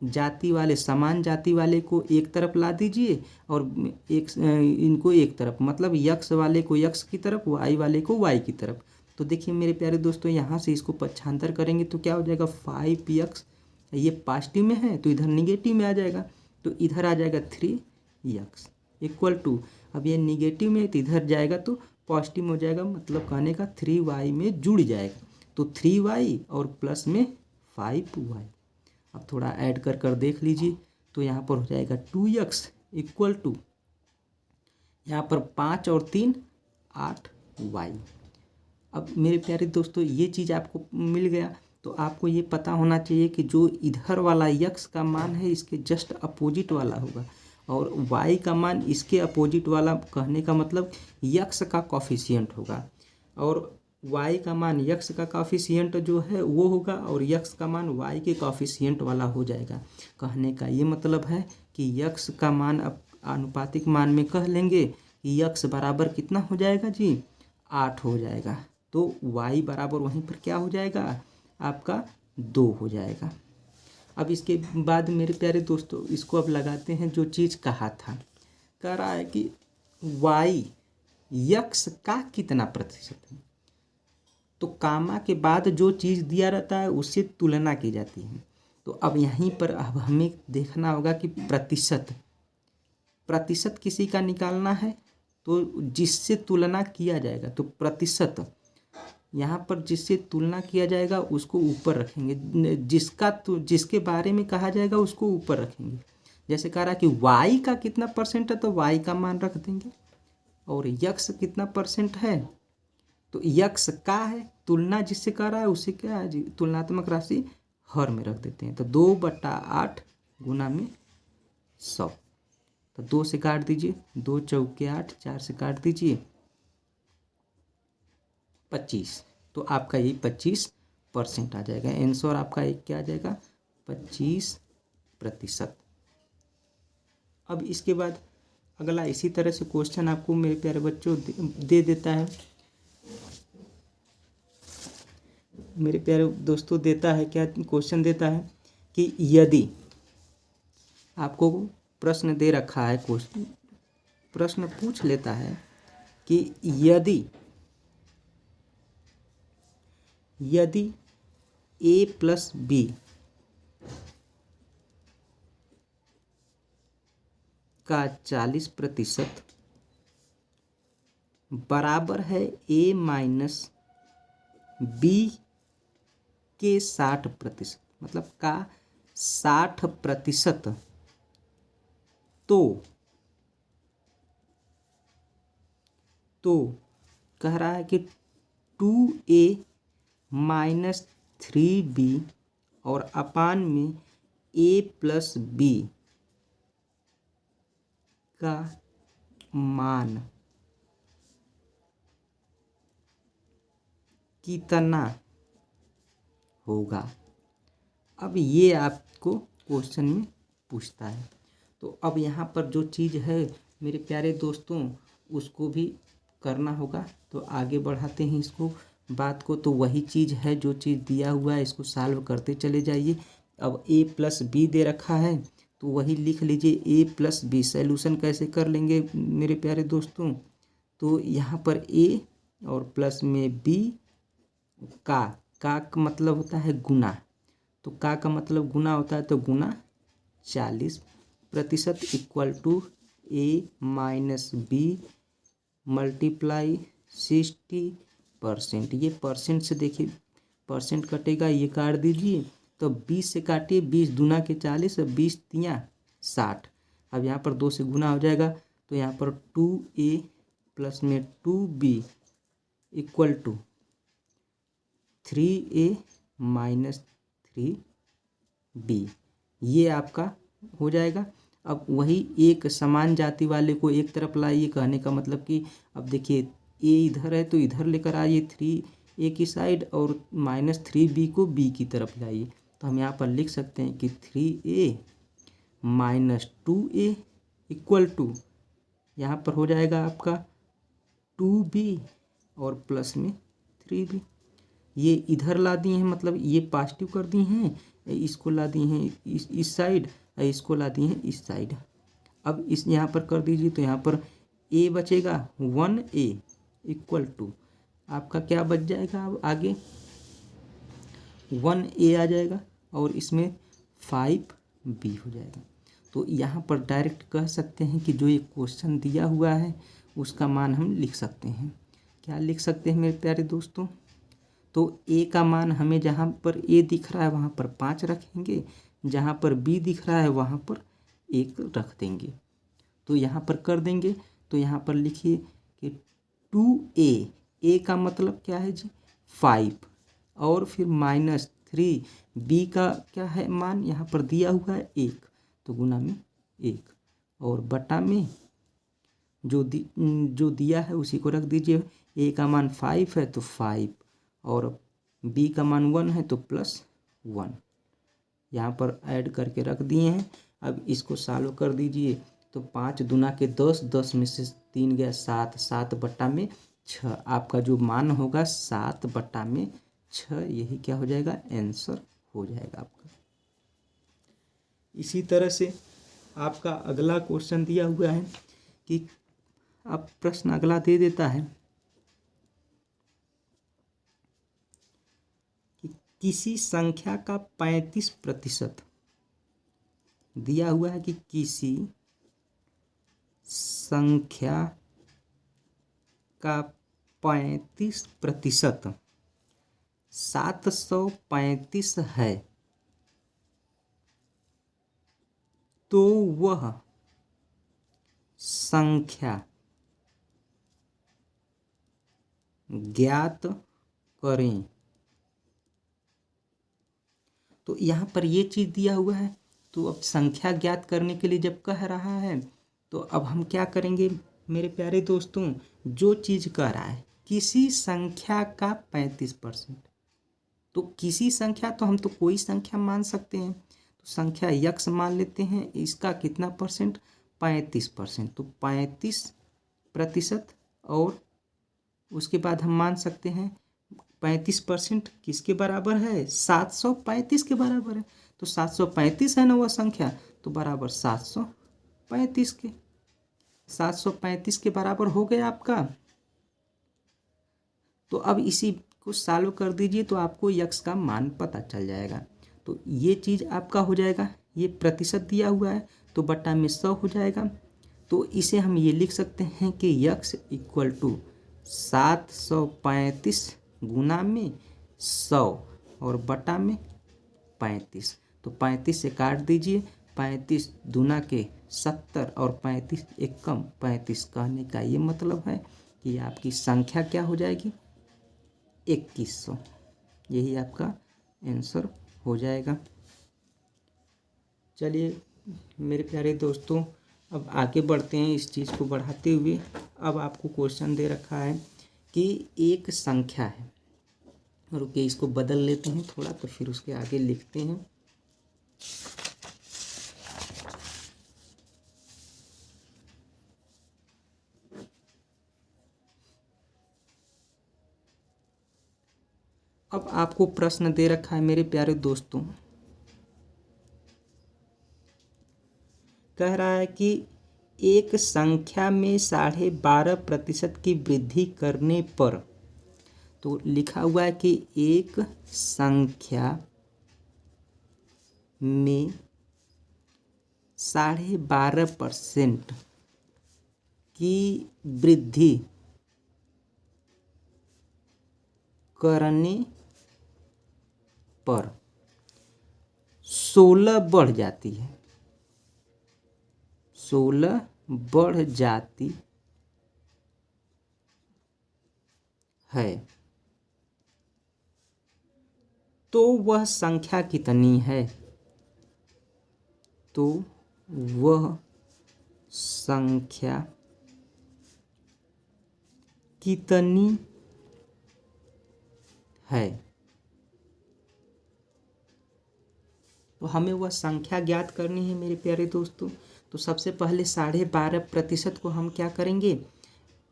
जाति वाले, समान जाति वाले को एक तरफ ला दीजिए और इनको एक तरफ, मतलब यक्स वाले को यक्स की तरफ, वाई वाले को वाई की तरफ। तो देखिए मेरे प्यारे दोस्तों, यहाँ से इसको पक्षांतर करेंगे तो क्या हो जाएगा, 5x, ये पॉजिटिव में है तो इधर निगेटिव में आ जाएगा, तो इधर आ जाएगा 3x = अब ये निगेटिव में है तो इधर जाएगा तो पॉजिटिव में हो जाएगा, मतलब कहने का 3y में जुड़ जाएगा, तो 3y और प्लस में 5y। अब थोड़ा ऐड कर देख लीजिए, तो यहाँ पर हो जाएगा 2x = यहाँ पर 5 और 3 8y। अब मेरे प्यारे दोस्तों, ये चीज़ आपको मिल गया, तो आपको ये पता होना चाहिए कि जो इधर वाला x का मान है इसके जस्ट अपोजिट वाला होगा, और y का मान इसके अपोजिट वाला, कहने का मतलब x का कॉफिशिएंट होगा, और y का मान x का कॉफिशिएंट जो है वो होगा, और x का मान y के कॉफिशिएंट वाला हो जाएगा। कहने का ये मतलब है कि x का मान अब आनुपातिक मान में कह लेंगे कि x बराबर कितना हो जाएगा जी, 8 हो जाएगा, तो y बराबर वहीं पर क्या हो जाएगा, आपका 2 हो जाएगा। अब इसके बाद मेरे प्यारे दोस्तों, इसको अब लगाते हैं जो चीज़ कहा था, कह रहा है कि y x का कितना प्रतिशत है, तो कामा के बाद जो चीज़ दिया रहता है उससे तुलना की जाती है। तो अब यहीं पर अब हमें देखना होगा कि प्रतिशत किसी का निकालना है, तो जिससे तुलना किया जाएगा, तो प्रतिशत यहाँ पर जिससे तुलना किया जाएगा उसको ऊपर रखेंगे, जिसके बारे में कहा जाएगा उसको ऊपर रखेंगे। जैसे कह रहा है कि y का कितना % है, तो y का मान रख देंगे, और x कितना % है, तो x का है, तुलना जिससे कर रहा है उससे क्या है जी, तुलनात्मक राशि हर में रख देते हैं, तो 2/8 गुना में 100, तो 2 से काट दीजिए, 2 चौके 8, 4 से काट दीजिए 25, तो आपका ये 25% आ जाएगा। आंसर आपका एक क्या आ जाएगा, 25%। अब इसके बाद अगला इसी तरह से क्वेश्चन आपको मेरे प्यारे बच्चों दे देता है, मेरे प्यारे दोस्तों देता है, क्या क्वेश्चन देता है कि यदि आपको प्रश्न दे रखा है, क्वेश्चन प्रश्न पूछ लेता है कि यदि a + b का 40% बराबर है a - b के 60%, मतलब का 60%, तो कह रहा है कि 2a - 3b और अपान में a + b का मान कितना होगा। अब ये आपको क्वेश्चन में पूछता है, तो अब यहाँ पर जो चीज़ है मेरे प्यारे दोस्तों उसको भी करना होगा, तो आगे बढ़ाते हैं इसको बात को। तो वही चीज़ है, जो चीज़ दिया हुआ है इसको सॉल्व करते चले जाइए। अब a + b दे रखा है, तो वही लिख लीजिए a + b। सॉल्यूशन कैसे कर लेंगे मेरे प्यारे दोस्तों, तो यहाँ पर a और प्लस में b का मतलब होता है गुना, तो का मतलब गुना होता है, तो गुना 40% = a - b × 60%। ये परसेंट से देखिए, परसेंट कटेगा, ये काट दीजिए, तो 20 से काटिए, 20 दूना के 40, 20 तियाँ 60। अब यहाँ पर 2 से गुना हो जाएगा, तो यहाँ पर 2a प्लस में 2b equal to 3a minus 3b, ये आपका हो जाएगा। अब वही एक समान जाति वाले को एक तरफ लाइए, कहने का मतलब कि अब देखिए a इधर है तो इधर लेकर आइए 3a की साइड और माइनस 3b को b की तरफ लाइए। तो हम यहाँ पर लिख सकते हैं कि 3a minus 2a equal to यहाँ पर हो जाएगा आपका 2b और प्लस में 3b। ये इधर ला दिए हैं, मतलब ये पॉजिटिव कर दिए हैं, इसको ला दिए हैं इस साइड, इसको ला दिए हैं इस साइड। अब इस यहाँ पर कर दीजिए तो यहाँ पर a बचेगा 1a इक्वल टू आपका क्या बच जाएगा, अब आगे 1a आ जाएगा और इसमें 5b हो जाएगा। तो यहाँ पर डायरेक्ट कह सकते हैं कि जो ये क्वेश्चन दिया हुआ है उसका मान हम लिख सकते हैं। क्या लिख सकते हैं मेरे प्यारे दोस्तों? तो a का मान हमें जहाँ पर a दिख रहा है वहाँ पर 5 रखेंगे, जहाँ पर b दिख रहा है वहाँ पर 1 रख देंगे। तो यहाँ पर कर देंगे तो यहाँ पर लिखिए कि 2a, a का मतलब क्या है जी 5, और फिर माइनस 3b का क्या है मान यहाँ पर दिया हुआ है 1, तो गुना में 1 और बटा में जो दिया है उसी को रख दीजिए। a का मान 5 है तो 5 और b का मान 1 है तो प्लस 1 यहाँ पर ऐड करके रख दिए हैं। अब इसको सॉल्व कर दीजिए तो 5 दूना के 10, 10 में से 3 गया 7, 7 बट्टा में 6, आपका जो मान होगा 7 बट्टा में 6, यही क्या हो जाएगा आंसर हो जाएगा आपका। इसी तरह से आपका अगला क्वेश्चन दिया हुआ है कि अब प्रश्न अगला दे देता है कि किसी संख्या का 35% दिया हुआ है कि किसी संख्या का 35% 735 है तो वह संख्या ज्ञात करें। तो यहाँ पर ये चीज़ दिया हुआ है, तो अब संख्या ज्ञात करने के लिए जब कह रहा है तो अब हम क्या करेंगे मेरे प्यारे दोस्तों, जो चीज़ कह रहा है किसी संख्या का 35%, तो किसी संख्या तो हम तो कोई संख्या मान सकते हैं, तो संख्या यक्स मान लेते हैं, इसका कितना परसेंट 35%, तो 35% और उसके बाद हम मान सकते हैं 35% किसके बराबर है 735 के बराबर है, तो 735 है ना वह संख्या, तो बराबर 735 के, 735 के बराबर हो गया आपका। तो अब इसी को सॉल्व कर दीजिए तो आपको यक्स का मान पता चल जाएगा। तो ये चीज़ आपका हो जाएगा, ये प्रतिशत दिया हुआ है तो बट्टा में 100 हो जाएगा। तो इसे हम ये लिख सकते हैं कि यक्स इक्वल टू 735 गुना में 100 और बटा में 35, तो 35 से काट दीजिए, 35 दूना के 70 और 35 एक कम 35, कहने का ये मतलब है कि आपकी संख्या क्या हो जाएगी 2100, यही आपका आंसर हो जाएगा। चलिए मेरे प्यारे दोस्तों अब आगे बढ़ते हैं इस चीज़ को बढ़ाते हुए। अब आपको क्वेश्चन दे रखा है कि एक संख्या है, रुकिए इसको बदल लेते हैं थोड़ा तो फिर उसके आगे लिखते हैं। अब आपको प्रश्न दे रखा है मेरे प्यारे दोस्तों, कह रहा है कि एक संख्या में 12.5% की वृद्धि करने पर, तो लिखा हुआ है कि एक संख्या में 12.5% की वृद्धि करने पर 16 बढ़ जाती है, 16 बढ़ जाती है तो वह संख्या कितनी है? तो वह संख्या कितनी है? तो हमें वह संख्या ज्ञात करनी है मेरे प्यारे दोस्तों। तो सबसे पहले 12.5% को हम क्या करेंगे,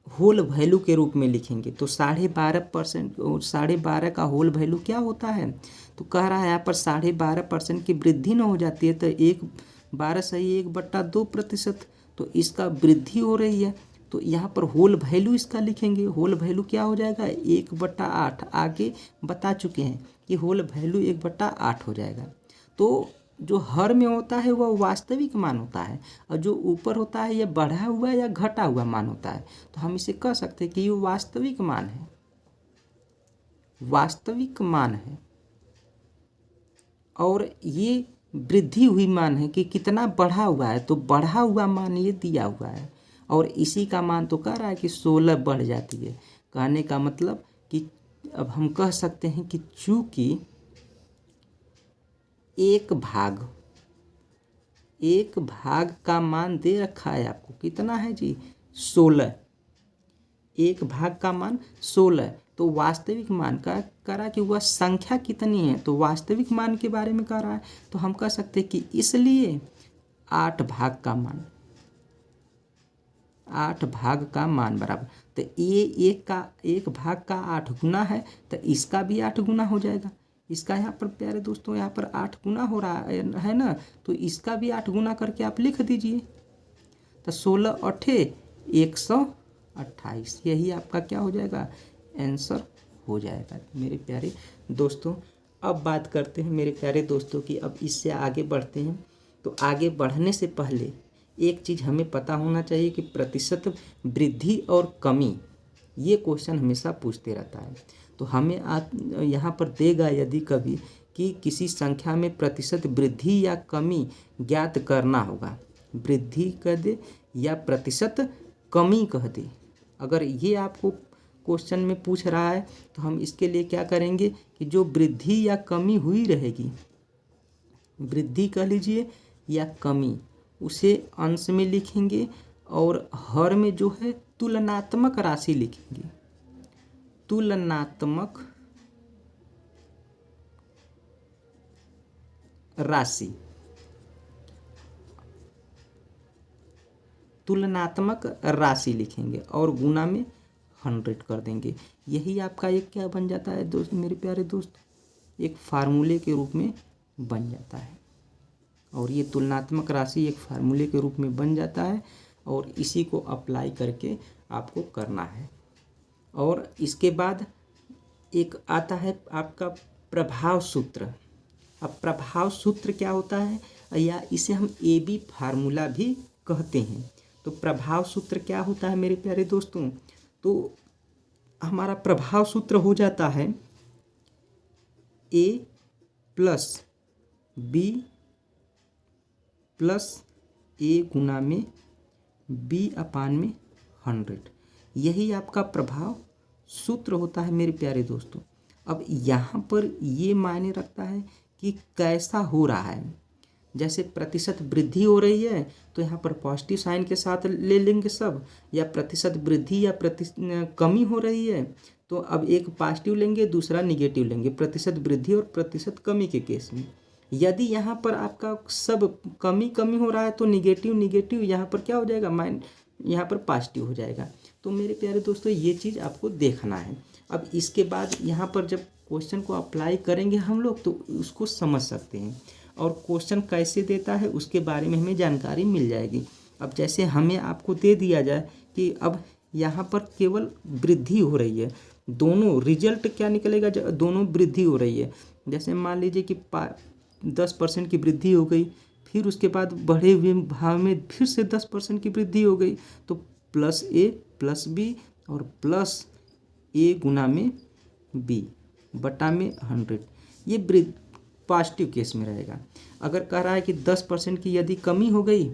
होल वैल्यू के रूप में लिखेंगे। तो 12.5% 12.5 का होल वैल्यू क्या होता है? तो कह रहा है यहाँ पर 12.5% की वृद्धि न हो जाती है तो 12 सही 1/2%। तो इसका वृद्धि हो रही है तो यहाँ पर होल वैल्यू इसका लिखेंगे। होल वैल्यू क्या हो जाएगा, 1/8। आगे बता चुके हैं कि होल वैल्यू 1/8 हो जाएगा। तो जो हर में होता है वह वास्तविक मान होता है और जो ऊपर होता है यह बढ़ा हुआ या घटा हुआ मान होता है। तो हम इसे कह सकते हैं कि ये वास्तविक मान है, वास्तविक मान है। और ये वृद्धि हुई मान है कि कितना बढ़ा हुआ है, तो बढ़ा हुआ मान ये दिया हुआ है और इसी का मान तो कह रहा है कि 16 बढ़ जाती है। कहने का मतलब कि अब हम कह सकते हैं कि चूंकि एक भाग का मान दे रखा है आपको, कितना है जी, 16। एक भाग का मान 16 तो वास्तविक मान का कह रहा है कि वह संख्या कितनी है, तो वास्तविक मान के बारे में कह रहा है। तो हम कह सकते हैं कि इसलिए 8 भाग का मान, 8 भाग का मान बराबर, तो ये एक भाग का 8 गुना है तो इसका भी 8 गुना हो जाएगा। इसका यहाँ पर प्यारे दोस्तों यहाँ पर 8 गुना हो रहा है ना, तो इसका भी 8 गुना करके आप लिख दीजिए। तो 16 8 128, यही आपका क्या हो जाएगा, आंसर हो जाएगा मेरे प्यारे दोस्तों। अब बात करते हैं मेरे प्यारे दोस्तों की, अब इससे आगे बढ़ते हैं। तो आगे बढ़ने से पहले एक चीज़ हमें पता होना चाहिए कि प्रतिशत वृद्धि और कमी, ये क्वेश्चन हमेशा पूछते रहता है। तो हमें यहाँ पर देगा यदि कभी कि किसी संख्या में प्रतिशत वृद्धि या कमी ज्ञात करना होगा, वृद्धि कह दे या प्रतिशत कमी कह दे, अगर ये आपको क्वेश्चन में पूछ रहा है तो हम इसके लिए क्या करेंगे कि जो वृद्धि या कमी हुई रहेगी, वृद्धि कह लीजिए या कमी, उसे अंश में लिखेंगे और हर में जो है तुलनात्मक राशि लिखेंगे। तुलनात्मक राशि, तुलनात्मक राशि लिखेंगे और गुना में 100 कर देंगे। यही आपका एक क्या बन जाता है दोस्त, मेरे प्यारे दोस्त, एक फार्मूले के रूप में बन जाता है। और ये तुलनात्मक राशि एक फार्मूले के रूप में बन जाता है और इसी को अप्लाई करके आपको करना है। और इसके बाद एक आता है आपका प्रभाव सूत्र। अब प्रभाव सूत्र क्या होता है, या इसे हम AB फार्मूला भी कहते हैं। तो प्रभाव सूत्र क्या होता है मेरे प्यारे दोस्तों, तो हमारा प्रभाव सूत्र हो जाता है A + B + A गुना में B/100, यही आपका प्रभाव सूत्र होता है मेरे प्यारे दोस्तों। अब यहाँ पर ये मायने रखता है कि कैसा हो रहा है। जैसे प्रतिशत वृद्धि हो रही है तो यहाँ पर पॉजिटिव साइन के साथ ले लेंगे सब, या प्रतिशत वृद्धि या कमी हो रही है तो अब एक पॉजिटिव लेंगे दूसरा निगेटिव लेंगे, प्रतिशत वृद्धि और प्रतिशत कमी के केस में। यदि यहाँ पर आपका सब कमी हो रहा है तो निगेटिव यहाँ पर क्या हो जाएगा, यहाँ पर पॉजिटिव हो जाएगा। तो मेरे प्यारे दोस्तों ये चीज़ आपको देखना है। अब इसके बाद यहाँ पर जब क्वेश्चन को अप्लाई करेंगे हम लोग तो उसको समझ सकते हैं और क्वेश्चन कैसे देता है उसके बारे में हमें जानकारी मिल जाएगी। अब जैसे हमें आपको दे दिया जाए कि अब यहाँ पर केवल वृद्धि हो रही है, दोनों रिजल्ट क्या निकलेगा, दोनों वृद्धि हो रही है। जैसे मान लीजिए कि 10% की वृद्धि हो गई, फिर उसके बाद बढ़े हुए भाव में फिर से 10% की वृद्धि हो गई, तो +A + B और +A गुना में B बटा में 100, ये पॉजिटिव केस में रहेगा। अगर कह रहा है कि 10% की यदि कमी हो गई,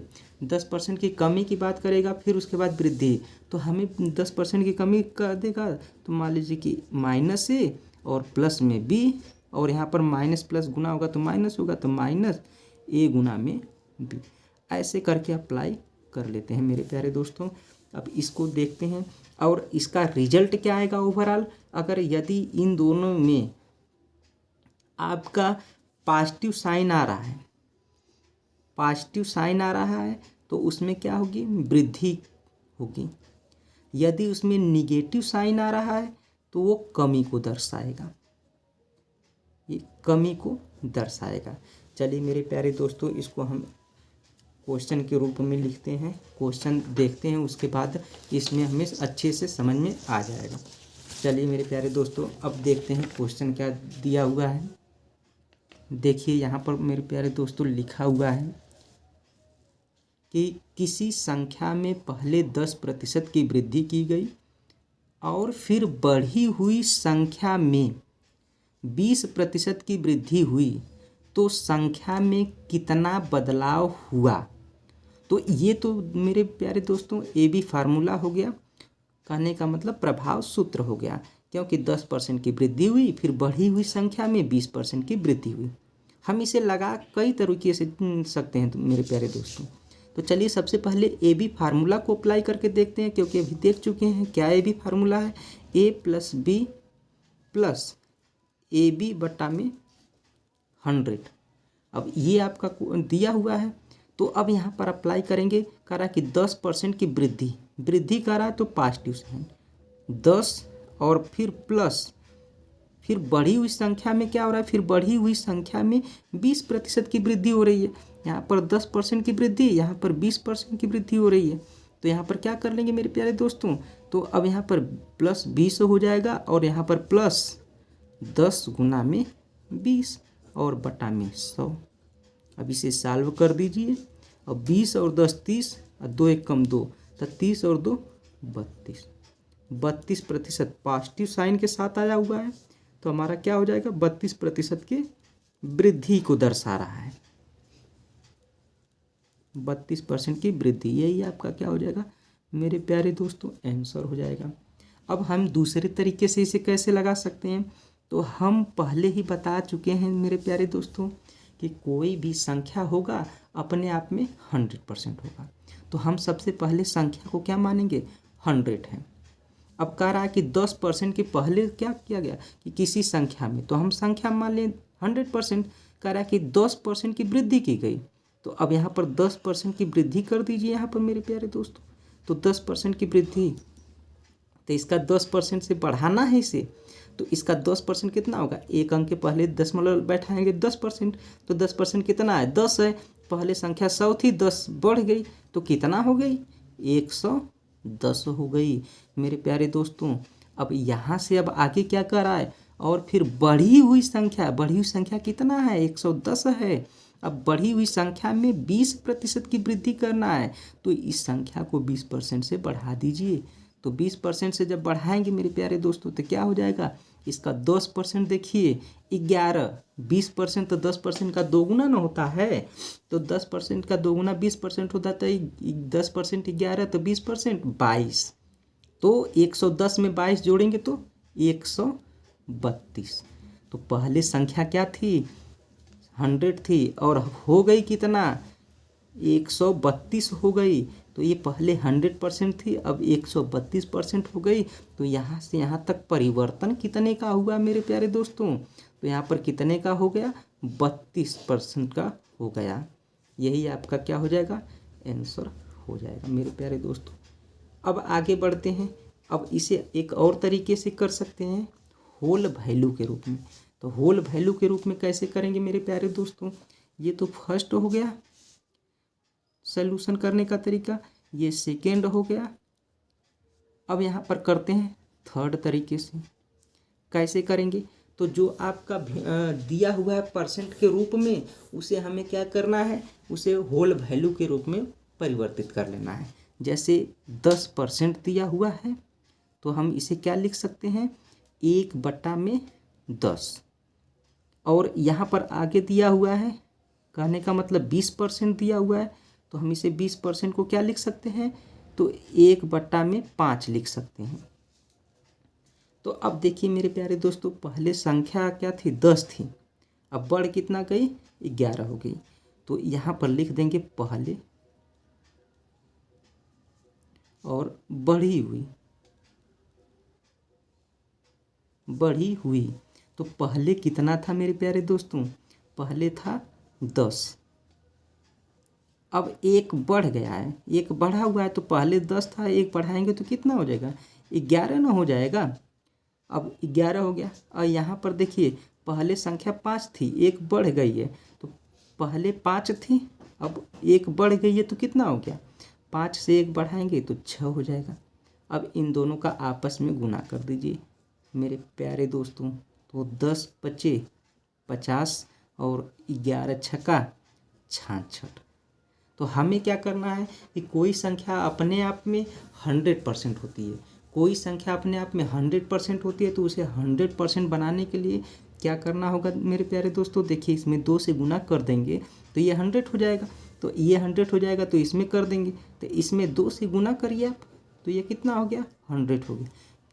10% की कमी की बात करेगा, फिर उसके बाद वृद्धि, तो हमें 10% की कमी कर देगा। तो मान लीजिए कि -a और प्लस में b, और यहाँ पर माइनस प्लस गुना होगा तो माइनस होगा, तो -a गुना में b, ऐसे करके अप्लाई कर लेते हैं मेरे प्यारे दोस्तों। अब इसको देखते हैं और इसका रिजल्ट क्या आएगा ओवरऑल। अगर यदि इन दोनों में आपका पॉजिटिव साइन आ रहा है, पॉजिटिव साइन आ रहा है तो उसमें क्या होगी, वृद्धि होगी। यदि उसमें निगेटिव साइन आ रहा है तो वो कमी को दर्शाएगा, ये कमी को दर्शाएगा। चलिए मेरे प्यारे दोस्तों, इसको हम क्वेश्चन के रूप में लिखते हैं, क्वेश्चन देखते हैं, उसके बाद इसमें हमें अच्छे से समझ में आ जाएगा। चलिए मेरे प्यारे दोस्तों, अब देखते हैं क्वेश्चन क्या दिया हुआ है। देखिए यहाँ पर मेरे प्यारे दोस्तों लिखा हुआ है कि किसी संख्या में पहले 10% की वृद्धि की गई और फिर बढ़ी हुई संख्या में 20% की वृद्धि हुई, तो संख्या में कितना बदलाव हुआ। तो ये तो मेरे प्यारे दोस्तों ए बी फार्मूला हो गया, कहने का मतलब प्रभाव सूत्र हो गया, क्योंकि 10% की वृद्धि हुई, फिर बढ़ी हुई संख्या में 20% की वृद्धि हुई। हम इसे लगा कई तरीके से सकते हैं तो मेरे प्यारे दोस्तों। तो चलिए सबसे पहले ए बी फार्मूला को अप्लाई करके देखते हैं, क्योंकि अभी देख चुके हैं क्या ए बी फार्मूला है, a + b + AB बटा में 100। अब ये आपका दिया हुआ है, तो अब यहाँ पर अप्लाई करेंगे। करा कि 10% की वृद्धि करा तो पॉजिटिव साइन 10 और फिर प्लस, फिर बढ़ी हुई संख्या में क्या हो रहा है, फिर बढ़ी हुई संख्या में 20% की वृद्धि हो रही है। यहाँ पर 10% की वृद्धि, यहाँ पर 20% की वृद्धि हो रही है। तो यहाँ पर क्या कर लेंगे मेरे प्यारे दोस्तों, तो अब यहाँ पर +20 हो जाएगा और यहाँ पर +10 गुना में 20 और बटा में 100। अब इसे सॉल्व कर दीजिए। अब 20 और 10 30, और 2 1 कम 2, तो 30 और 2 32, 32% पॉजिटिव साइन के साथ आया हुआ है, तो हमारा क्या हो जाएगा, 32% की वृद्धि को दर्शा रहा है। 32% की वृद्धि, यही आपका क्या हो जाएगा मेरे प्यारे दोस्तों, आंसर हो जाएगा। अब हम दूसरे तरीके से इसे कैसे लगा सकते हैं, तो हम पहले ही बता चुके हैं मेरे प्यारे दोस्तों कि कोई भी संख्या होगा अपने आप में 100% होगा। तो हम सबसे पहले संख्या को क्या मानेंगे, 100 है। अब कह रहा है कि 10% के पहले क्या किया गया कि किसी संख्या में, तो हम संख्या मान लें 100%। कह रहा है कि 10% की वृद्धि की गई, तो अब यहाँ पर 10% की वृद्धि कर दीजिए यहाँ पर मेरे प्यारे दोस्तों। तो 10% की वृद्धि, तो इसका 10% से बढ़ाना है इसे, तो इसका 10% कितना होगा, एक अंक के पहले दशमलव बैठाएंगे 10%, तो 10% कितना है, 10 है। पहले संख्या 100 थी, 10 बढ़ गई तो कितना हो गई, 110 हो गई मेरे प्यारे दोस्तों। अब यहाँ से अब आगे क्या कर रहा है, और फिर बढ़ी हुई संख्या कितना है, 110 है। अब बढ़ी हुई संख्या में 20% की वृद्धि करना है, तो इस संख्या को 20% से बढ़ा दीजिए। तो 20% से जब बढ़ाएंगे मेरे प्यारे दोस्तों तो क्या हो जाएगा, इसका 10% देखिए 11, 20% तो 10% का दोगुना ना होता है, तो 10% का दोगुना 20% होता है, 10% 11 तो 20% 22, तो 110 में 22 जोड़ेंगे तो 132। तो पहले संख्या क्या थी, 100 थी, और हो गई कितना, 132 हो गई। तो ये पहले 100% थी, अब 132% हो गई। तो यहाँ से यहाँ तक परिवर्तन कितने का हुआ मेरे प्यारे दोस्तों, तो यहाँ पर कितने का हो गया, 32% का हो गया। यही आपका क्या हो जाएगा, आंसर हो जाएगा मेरे प्यारे दोस्तों। अब आगे बढ़ते हैं। अब इसे एक और तरीके से कर सकते हैं, होल वैल्यू के रूप में। तो होल वैल्यू के रूप में कैसे करेंगे मेरे प्यारे दोस्तों, ये तो फर्स्ट हो गया सॉल्यूशन करने का तरीका, ये सेकेंड हो गया। अब यहाँ पर करते हैं थर्ड तरीके से। कैसे करेंगे, तो जो आपका दिया हुआ है परसेंट के रूप में, उसे हमें क्या करना है, उसे होल वैल्यू के रूप में परिवर्तित कर लेना है। जैसे 10% दिया हुआ है, तो हम इसे क्या लिख सकते हैं, 1/10। और यहाँ पर आगे दिया हुआ है, कहने का मतलब 20% दिया हुआ है, तो हम इसे 20% को क्या लिख सकते हैं, तो 1/5 लिख सकते हैं। तो अब देखिए मेरे प्यारे दोस्तों, पहले संख्या क्या थी, 10 थी, अब बढ़ कितना गई, 11 हो गई। तो यहाँ पर लिख देंगे पहले और बढ़ी हुई। तो पहले कितना था मेरे प्यारे दोस्तों, पहले था 10, अब 1 बढ़ गया है, 1 बढ़ा हुआ है, तो पहले 10 था, 1 बढ़ाएंगे तो कितना हो जाएगा, 11 ना हो जाएगा। अब 11 हो गया। और यहाँ पर देखिए पहले संख्या 5 थी, 1 बढ़ गई है, तो पहले 5 थी, अब 1 बढ़ गई है तो कितना हो गया, 5 से 1 बढ़ाएंगे तो 6 हो जाएगा। अब इन दोनों का आपस में गुना कर दीजिए मेरे प्यारे दोस्तों। तो 10 पचे 50 और 11 छक्का 66। तो हमें क्या करना है कि कोई संख्या अपने आप में 100% होती है, कोई संख्या अपने आप में 100% होती है, तो उसे 100% बनाने के लिए क्या करना होगा मेरे प्यारे दोस्तों, देखिए इसमें 2 से गुना कर देंगे तो ये 100 हो जाएगा, तो ये 100 हो जाएगा, तो इसमें कर देंगे तो इसमें 2 से गुना करिए आप, तो ये कितना हो गया, 100 हो गया।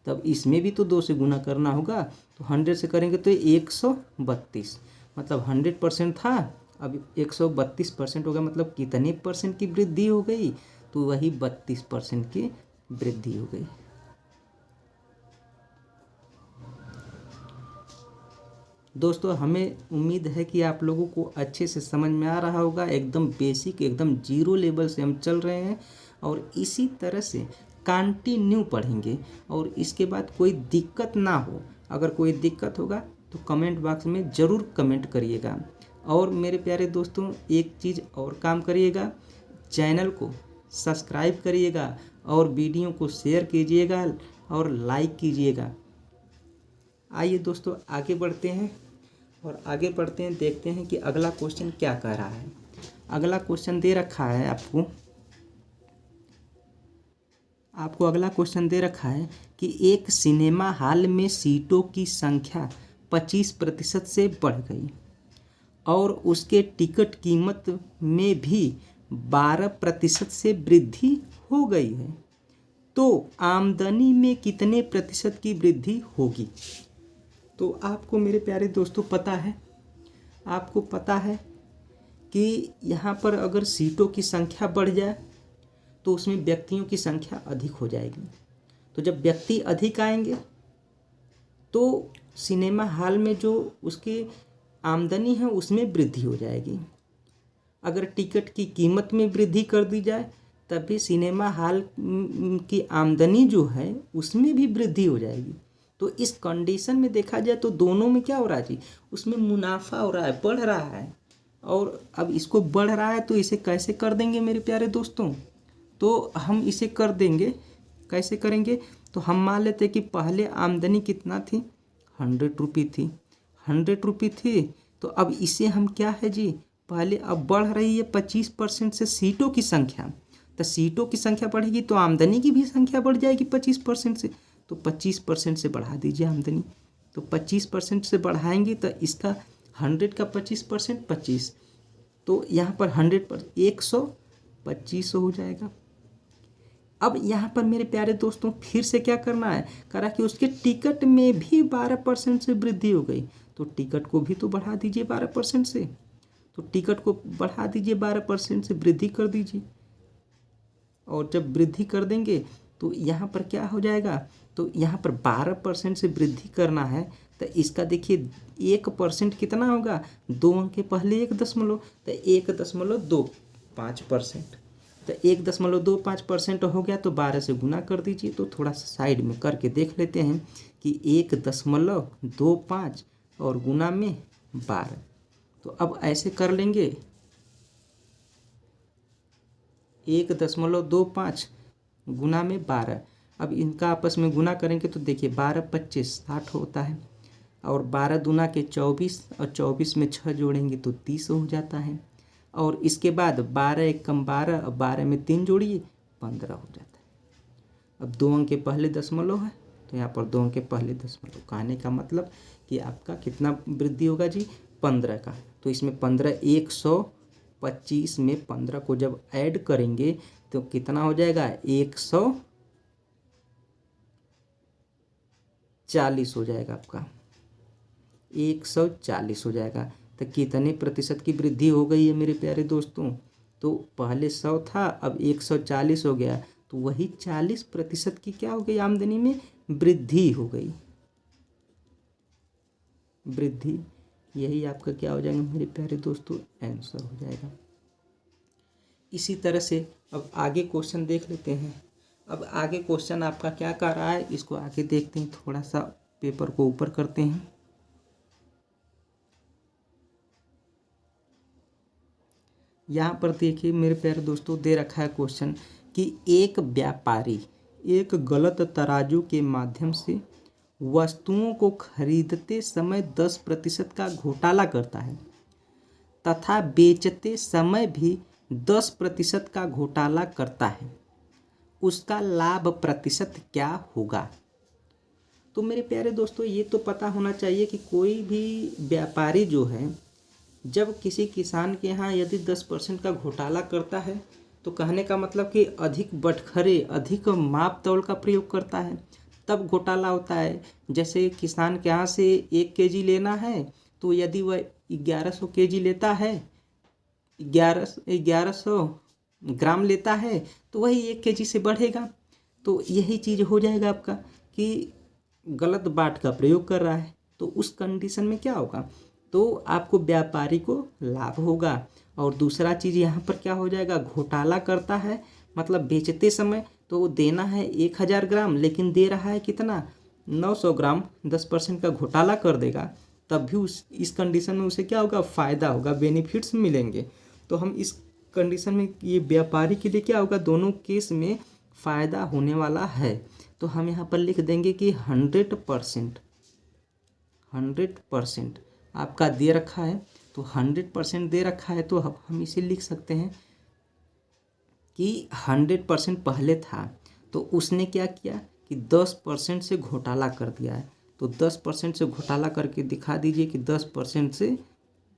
तब इसमें भी तो 2 से गुना करना होगा, तो 100 से करेंगे तो 132, मतलब 100% था, अब 132% हो गया, मतलब कितने परसेंट की वृद्धि हो गई, तो वही 32% की वृद्धि हो गई। दोस्तों हमें उम्मीद है कि आप लोगों को अच्छे से समझ में आ रहा होगा, एकदम बेसिक, एकदम जीरो लेवल से हम चल रहे हैं और इसी तरह से कंटिन्यू पढ़ेंगे। और इसके बाद कोई दिक्कत ना हो, अगर कोई दिक्कत होगा तो कमेंट बॉक्स में ज़रूर कमेंट करिएगा। और मेरे प्यारे दोस्तों एक चीज़ और काम करिएगा, चैनल को सब्सक्राइब करिएगा और वीडियो को शेयर कीजिएगा और लाइक कीजिएगा। आइए दोस्तों आगे बढ़ते हैं और आगे बढ़ते हैं, देखते हैं कि अगला क्वेश्चन क्या कह रहा है। अगला क्वेश्चन दे रखा है आपको अगला क्वेश्चन दे रखा है कि एक सिनेमा हॉल में सीटों की संख्या 25% से बढ़ गई और उसके टिकट कीमत में भी 12% से वृद्धि हो गई है, तो आमदनी में कितने प्रतिशत की वृद्धि होगी। तो आपको मेरे प्यारे दोस्तों आपको पता है कि यहाँ पर अगर सीटों की संख्या बढ़ जाए तो उसमें व्यक्तियों की संख्या अधिक हो जाएगी। तो जब व्यक्ति अधिक आएंगे तो सिनेमा हॉल में जो उसकी आमदनी है उसमें वृद्धि हो जाएगी। अगर टिकट की कीमत में वृद्धि कर दी जाए तब भी सिनेमा हॉल की आमदनी जो है उसमें भी वृद्धि हो जाएगी। तो इस कंडीशन में देखा जाए तो दोनों में क्या हो रहा है जी, उसमें मुनाफा हो रहा है, बढ़ रहा है। और अब इसको बढ़ रहा है तो इसे कैसे कर देंगे मेरे प्यारे दोस्तों, तो हम इसे कर देंगे, कैसे करेंगे, तो हम मान लेते कि पहले आमदनी कितना थी, 100 रुपये थी, 100 रुपये थी। तो अब इसे हम क्या है जी, पहले अब बढ़ रही है 25% से सीटों की संख्या, तो सीटों की संख्या बढ़ेगी तो आमदनी की भी संख्या बढ़ जाएगी 25% से, तो 25% से बढ़ा दीजिए आमदनी। तो 25% से बढ़ाएंगे तो इसका 100 का 25% 25, तो यहाँ पर 100 पर 125 हो जाएगा। अब यहाँ पर मेरे प्यारे दोस्तों फिर से क्या करना है, करा कि उसके टिकट में भी 12% से वृद्धि हो गई, तो टिकट को भी तो बढ़ा दीजिए 12% से, तो टिकट को बढ़ा दीजिए 12% से, वृद्धि कर दीजिए। और जब वृद्धि कर देंगे तो यहाँ पर क्या हो जाएगा, तो यहाँ पर 12% से वृद्धि करना है, तो इसका देखिए 1% कितना होगा, 2 अंक के पहले 1 दशमलव, तो 1.25%, तो 1.25% हो गया, तो 12 से गुना कर दीजिए। तो थोड़ा सा साइड में करके देख लेते हैं कि 1.25 और गुना में 12, तो अब ऐसे कर लेंगे 1.25 गुना में 12। अब इनका आपस में गुना करेंगे तो देखिए 12 25 60 होता है, और 12 दूना के 24, और 24 में 6 जोड़ेंगे तो 30 हो जाता है। और इसके बाद 12 एक कम 12, और 12 में 3 जोड़िए 15 हो जाता है। अब 2 अंक के पहले दशमलव है, तो यहाँ पर 2 अंक के पहले दशमलव, कहने का मतलब कि आपका कितना वृद्धि होगा जी, 15 का। तो इसमें 15 100 25 में 15 को जब ऐड करेंगे तो कितना हो जाएगा, 140 हो जाएगा आपका, 140 हो जाएगा। तो कितने प्रतिशत की वृद्धि हो गई है मेरे प्यारे दोस्तों, तो पहले 100 था, अब 140 हो गया, तो वही 40% की क्या हो गई, आमदनी में वृद्धि हो गई, वृद्धि। यही आपका क्या हो जाएगा मेरे प्यारे दोस्तों, आंसर हो जाएगा। इसी तरह से अब आगे क्वेश्चन देख लेते हैं। अब आगे क्वेश्चन आपका क्या कर रहा है, इसको आगे देखते हैं। थोड़ा सा पेपर को ऊपर करते हैं। यहाँ पर देखिए मेरे प्यारे दोस्तों, दे रखा है क्वेश्चन कि एक व्यापारी एक गलत तराजू के माध्यम से वस्तुओं को खरीदते समय 10% का घोटाला करता है तथा बेचते समय भी 10% का घोटाला करता है, उसका लाभ प्रतिशत क्या होगा। तो मेरे प्यारे दोस्तों, ये तो पता होना चाहिए कि कोई भी व्यापारी जो है, जब किसी किसान के यहाँ यदि 10% का घोटाला करता है, तो कहने का मतलब कि अधिक बटखरे, अधिक माप तौल का प्रयोग करता है, तब घोटाला होता है। जैसे किसान के यहाँ से 1 केजी लेना है, तो यदि वह 1100 केजी लेता है, 1100 ग्राम लेता है, तो वही 1 केजी से बढ़ेगा। तो यही चीज़ हो जाएगा आपका कि गलत बाट का प्रयोग कर रहा है, तो उस कंडीशन में क्या होगा, तो आपको व्यापारी को लाभ होगा। और दूसरा चीज़ यहाँ पर क्या हो जाएगा, घोटाला करता है, मतलब बेचते समय तो देना है 1000 ग्राम, लेकिन दे रहा है कितना, 900 ग्राम, 10% का घोटाला कर देगा, तब भी इस कंडीशन में उसे क्या होगा, फ़ायदा होगा, बेनिफिट्स मिलेंगे। तो हम इस कंडीशन में ये व्यापारी के लिए क्या होगा, दोनों केस में फ़ायदा होने वाला है। तो हम यहाँ पर लिख देंगे कि 100% आपका दे रखा है, तो 100% दे रखा है, तो हम इसे लिख सकते हैं कि 100% पहले था, तो उसने क्या किया कि 10% से घोटाला कर दिया है। तो 10% से घोटाला करके दिखा दीजिए कि 10% से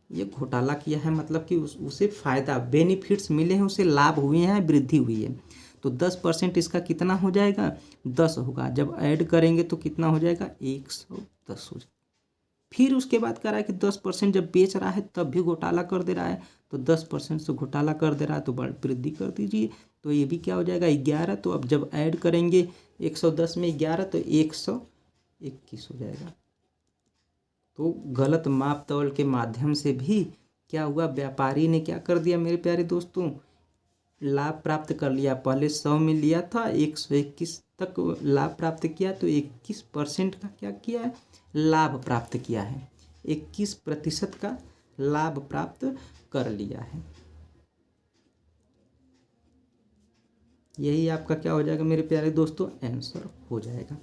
ये घोटाला किया है, मतलब कि उसे फ़ायदा, बेनिफिट्स मिले हैं, उसे लाभ हुए हैं, वृद्धि हुई है। तो 10% इसका कितना हो जाएगा, 10 होगा। जब ऐड करेंगे तो कितना हो जाएगा, 110 हो जाएगा। फिर उसके बाद कह रहा है कि 10% जब बेच रहा है तब भी घोटाला कर दे रहा है, तो 10% से घोटाला कर दे रहा है, तो वृद्धि कर दीजिए, तो ये भी क्या हो जाएगा, 11। तो अब जब ऐड करेंगे 110 में 11, तो 121 हो जाएगा। तो गलत माप तौल के माध्यम से भी क्या हुआ, व्यापारी ने क्या कर दिया मेरे प्यारे दोस्तों, लाभ प्राप्त कर लिया। पहले 100 में लिया था, 121 तक लाभ प्राप्त किया, तो 21% का क्या किया है, लाभ प्राप्त किया है, 21% का लाभ प्राप्त कर लिया है। यही आपका क्या हो जाएगा मेरे प्यारे दोस्तों, आंसर हो जाएगा।